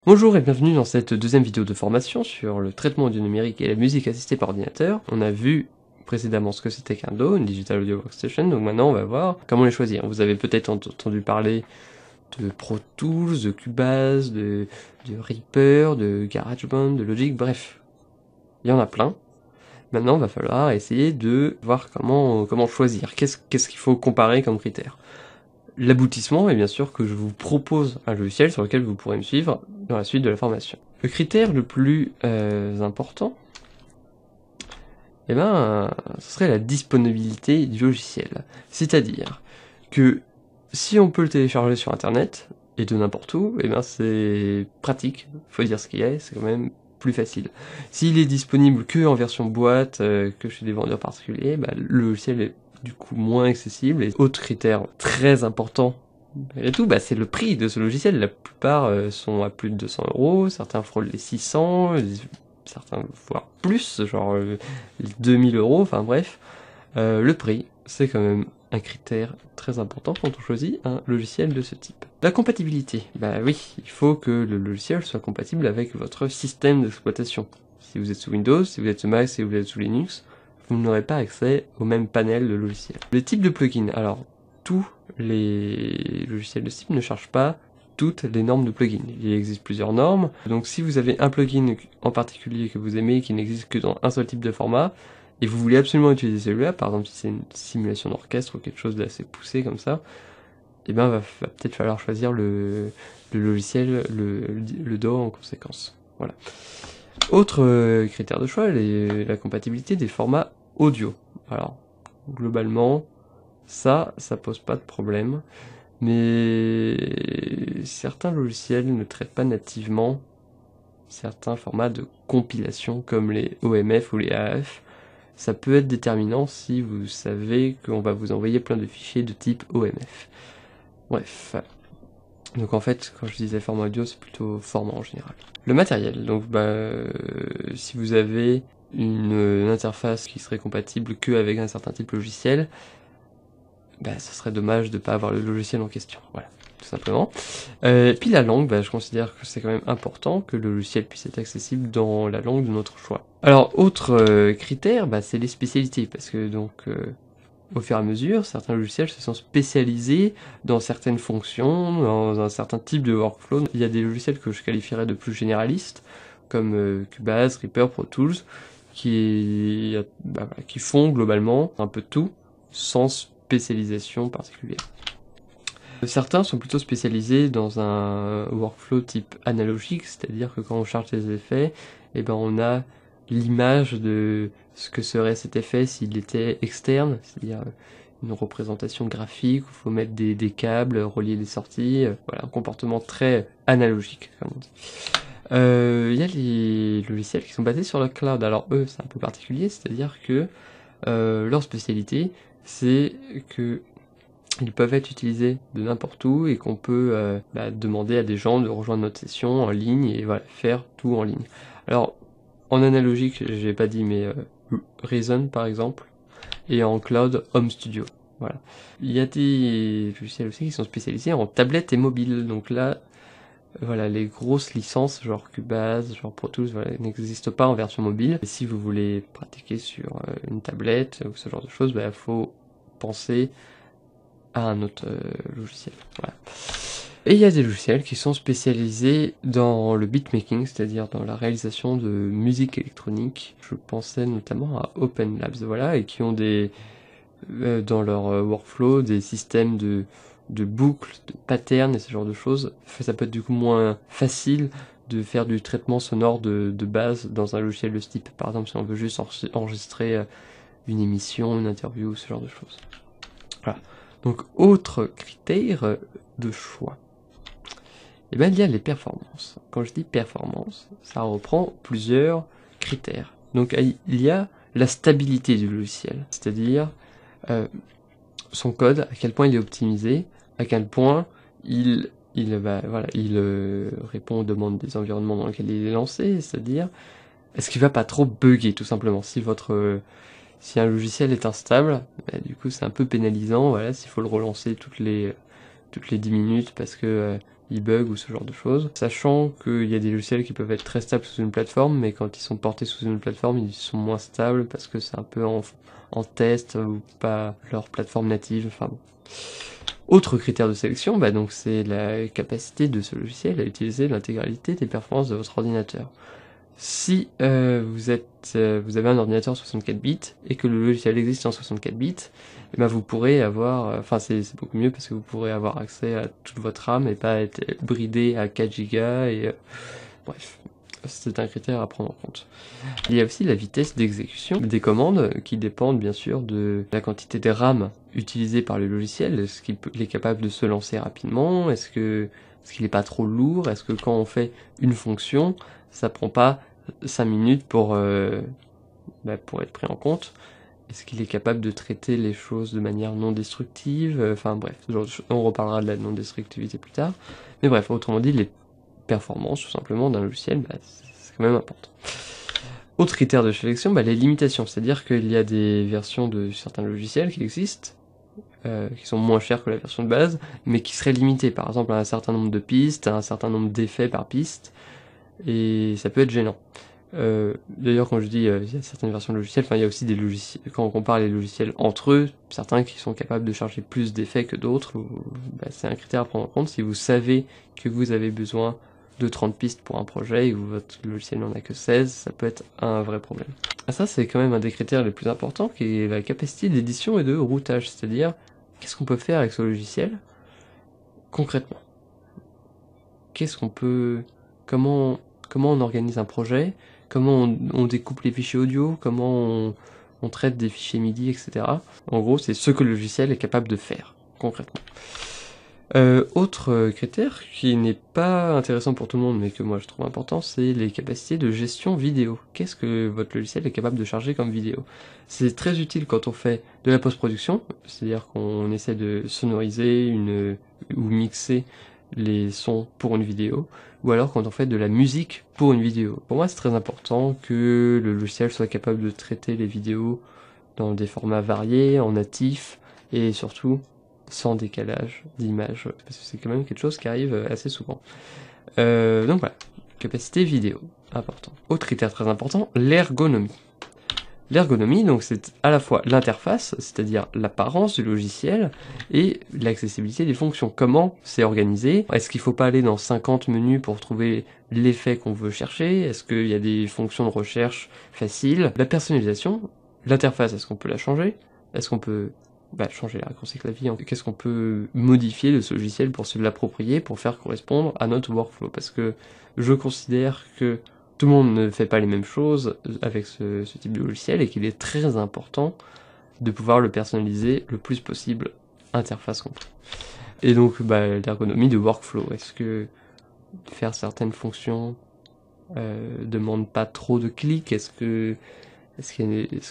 Bonjour et bienvenue dans cette deuxième vidéo de formation sur le traitement audio numérique et la musique assistée par ordinateur. On a vu précédemment ce que c'était qu'un DAW, une Digital Audio Workstation, donc maintenant on va voir comment les choisir. Vous avez peut-être entendu parler de Pro Tools, de Cubase, de Reaper, de GarageBand, de Logic, bref, il y en a plein. Maintenant, il va falloir essayer de voir comment choisir, qu'est-ce qu'il faut comparer comme critères. L'aboutissement est bien sûr que je vous propose un logiciel sur lequel vous pourrez me suivre dans la suite de la formation. Le critère le plus important, ce serait la disponibilité du logiciel. C'est-à-dire que si on peut le télécharger sur internet, et de n'importe où, c'est pratique, faut dire ce qu'il y a, c'est quand même plus facile. S'il est disponible que en version boîte, que chez des vendeurs particuliers, le logiciel est du coup moins accessible. Et autre critère très important, et tout, c'est le prix de ce logiciel. La plupart sont à plus de 200 €, certains frôlent les 600, certains voire plus, genre les 2000 €, enfin bref. Le prix, c'est quand même un critère très important quand on choisit un logiciel de ce type. La compatibilité, oui, il faut que le logiciel soit compatible avec votre système d'exploitation. Si vous êtes sous Windows, si vous êtes sous Mac, si vous êtes sous Linux, vous n'aurez pas accès au même panel de logiciels. Les types de plugins, alors tous les logiciels de ce type ne chargent pas toutes les normes de plugins. Il existe plusieurs normes, donc si vous avez un plugin en particulier que vous aimez, qui n'existe que dans un seul type de format, et vous voulez absolument utiliser celui-là, par exemple si c'est une simulation d'orchestre ou quelque chose d'assez poussé comme ça, va peut-être falloir choisir le logiciel, le DAW en conséquence. Voilà. Autre critère de choix, la compatibilité des formats audio. Alors, globalement, ça pose pas de problème, mais certains logiciels ne traitent pas nativement certains formats de compilation comme les OMF ou les AF. Ça peut être déterminant si vous savez qu'on va vous envoyer plein de fichiers de type OMF. Bref. Donc en fait, quand je disais format audio, c'est plutôt format en général. Le matériel, donc si vous avez une interface qui serait compatible qu'avec un certain type logiciel, ce serait dommage de ne pas avoir le logiciel en question, voilà, tout simplement. Puis la langue, je considère que c'est quand même important que le logiciel puisse être accessible dans la langue de notre choix. Alors, autre critère, c'est les spécialités, parce que donc, au fur et à mesure, certains logiciels se sont spécialisés dans certaines fonctions, dans un certain type de workflow. Il y a des logiciels que je qualifierais de plus généralistes, comme Cubase, Reaper, Pro Tools, qui font globalement un peu tout, sans spécialisation particulière. Certains sont plutôt spécialisés dans un workflow type analogique, c'est-à-dire que quand on charge des effets, on a l'image de ce que serait cet effet s'il était externe, c'est-à-dire une représentation graphique où il faut mettre des câbles, relier des sorties, voilà, un comportement très analogique, comme on dit. Il y a les logiciels qui sont basés sur le cloud. Alors eux, c'est un peu particulier, c'est-à-dire que leur spécialité, c'est que ils peuvent être utilisés de n'importe où et qu'on peut demander à des gens de rejoindre notre session en ligne et voilà, faire tout en ligne. Alors, en analogique, j'ai pas dit, mais Reason par exemple, et en cloud, Home Studio. Voilà. Il y a des logiciels aussi qui sont spécialisés en tablette et mobile, donc là, voilà, les grosses licences, genre Cubase, genre Pro Tools, voilà, n'existent pas en version mobile. Et si vous voulez pratiquer sur une tablette ou ce genre de choses, faut penser à un autre logiciel. Voilà. Et il y a des logiciels qui sont spécialisés dans le beatmaking, c'est-à-dire dans la réalisation de musique électronique. Je pensais notamment à Open Labs, voilà, et qui ont dans leur workflow des systèmes de boucles, de patterns et ce genre de choses. Ça peut être du coup moins facile de faire du traitement sonore de base dans un logiciel de ce type. Par exemple, si on veut juste enregistrer une émission, une interview, ce genre de choses. Voilà. Donc, autre critère de choix, il y a les performances. Quand je dis performance, ça reprend plusieurs critères. Donc, il y a la stabilité du logiciel, c'est-à-dire son code, à quel point il est optimisé, à quel point il répond aux demandes des environnements dans lesquels il est lancé, c'est-à-dire est-ce qu'il va pas trop bugger, tout simplement. Si un logiciel est instable, du coup c'est un peu pénalisant, voilà, s'il faut le relancer toutes les 10 minutes parce que il bug ou ce genre de choses. Sachant qu'il y a des logiciels qui peuvent être très stables sous une plateforme, mais quand ils sont portés sous une plateforme, ils sont moins stables parce que c'est un peu en test ou pas leur plateforme native, enfin bon. Autre critère de sélection, donc c'est la capacité de ce logiciel à utiliser l'intégralité des performances de votre ordinateur. Si vous avez un ordinateur 64 bits et que le logiciel existe en 64 bits, vous pourrez avoir, c'est beaucoup mieux parce que vous pourrez avoir accès à toute votre RAM et pas être bridé à 4 Go et bref, c'est un critère à prendre en compte. Il y a aussi la vitesse d'exécution des commandes qui dépendent bien sûr de la quantité de RAM utilisée par le logiciel. Est-ce qu'il est capable de se lancer rapidement? Est-ce qu'il n'est pas trop lourd? Est-ce que quand on fait une fonction, ça prend pas 5 minutes pour être pris en compte? Est-ce qu'il est capable de traiter les choses de manière non destructive? Enfin bref, on reparlera de la non-destructivité plus tard. Mais bref, autrement dit, les performances tout simplement d'un logiciel, c'est quand même important. Autre critère de sélection, les limitations, c'est-à-dire qu'il y a des versions de certains logiciels qui existent, qui sont moins chères que la version de base, mais qui seraient limitées, par exemple à un certain nombre de pistes, à un certain nombre d'effets par piste, et ça peut être gênant. D'ailleurs, quand je dis il y a certaines versions de logiciels, il y a aussi des logiciels, quand on compare les logiciels entre eux, certains qui sont capables de charger plus d'effets que d'autres, c'est un critère à prendre en compte. Si vous savez que vous avez besoin de 30 pistes pour un projet et que votre logiciel n'en a que 16, ça peut être un vrai problème. Ça, c'est quand même un des critères les plus importants, qui est la capacité d'édition et de routage, c'est-à-dire qu'est-ce qu'on peut faire avec ce logiciel concrètement. Qu'est-ce qu'on peut... Comment on organise un projet, comment on découpe les fichiers audio, comment on traite des fichiers MIDI, etc. En gros, c'est ce que le logiciel est capable de faire, concrètement. Autre critère qui n'est pas intéressant pour tout le monde, mais que moi je trouve important, c'est les capacités de gestion vidéo. Qu'est-ce que votre logiciel est capable de charger comme vidéo? C'est très utile quand on fait de la post-production, c'est-à-dire qu'on essaie de sonoriser ou mixer les sons pour une vidéo, ou alors quand on fait de la musique pour une vidéo. Pour moi, c'est très important que le logiciel soit capable de traiter les vidéos dans des formats variés, en natif, et surtout sans décalage d'image, parce que c'est quand même quelque chose qui arrive assez souvent. Donc voilà, capacité vidéo, important. Autre critère très important, l'ergonomie. L'ergonomie, donc c'est à la fois l'interface, c'est-à-dire l'apparence du logiciel, et l'accessibilité des fonctions. Comment c'est organisé? Est-ce qu'il ne faut pas aller dans 50 menus pour trouver l'effet qu'on veut chercher? Est-ce qu'il y a des fonctions de recherche faciles? La personnalisation, l'interface, est-ce qu'on peut la changer? Est-ce qu'on peut changer les raccourcis clavier? Qu'est-ce qu'on peut modifier de ce logiciel pour se l'approprier, pour faire correspondre à notre workflow? Parce que je considère que tout le monde ne fait pas les mêmes choses avec ce type de logiciel et qu'il est très important de pouvoir le personnaliser le plus possible, interface compris. Et donc l'ergonomie de workflow, est-ce que faire certaines fonctions demande pas trop de clics? Est-ce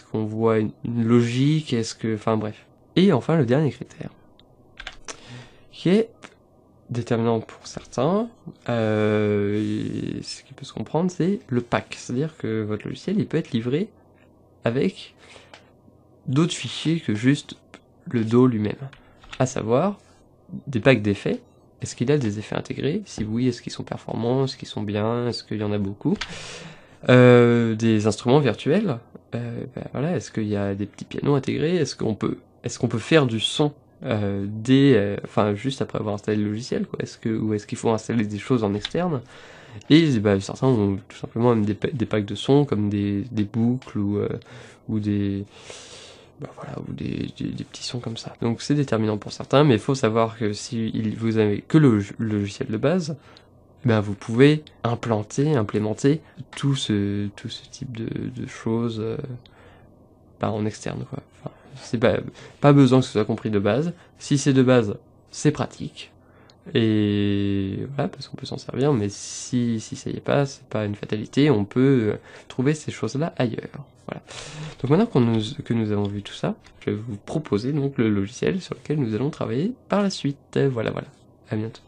qu'on voit une logique? Enfin bref. Et enfin le dernier critère, qui est déterminant pour certains, ce qui peut se comprendre, c'est le pack. C'est-à-dire que votre logiciel, il peut être livré avec d'autres fichiers que juste le DAW lui-même. À savoir, des packs d'effets. Est-ce qu'il a des effets intégrés? Si oui, est-ce qu'ils sont performants? Est-ce qu'ils sont bien? Est-ce qu'il y en a beaucoup? Des instruments virtuels. Est-ce qu'il y a des petits pianos intégrés? Est-ce qu'on peut faire du son juste après avoir installé le logiciel, quoi? Ou est-ce qu'il faut installer des choses en externe? Et certains ont tout simplement même des packs de son comme des boucles ou des petits sons comme ça. Donc c'est déterminant pour certains, mais il faut savoir que si vous avez que le logiciel de base, vous pouvez implémenter tout ce type de choses en externe, quoi. C'est pas besoin que ce soit compris de base. Si c'est de base, c'est pratique. Et voilà, parce qu'on peut s'en servir, mais si ça y est pas, c'est pas une fatalité, on peut trouver ces choses-là ailleurs. Voilà. Donc maintenant que nous avons vu tout ça, je vais vous proposer donc le logiciel sur lequel nous allons travailler par la suite. Voilà. À bientôt.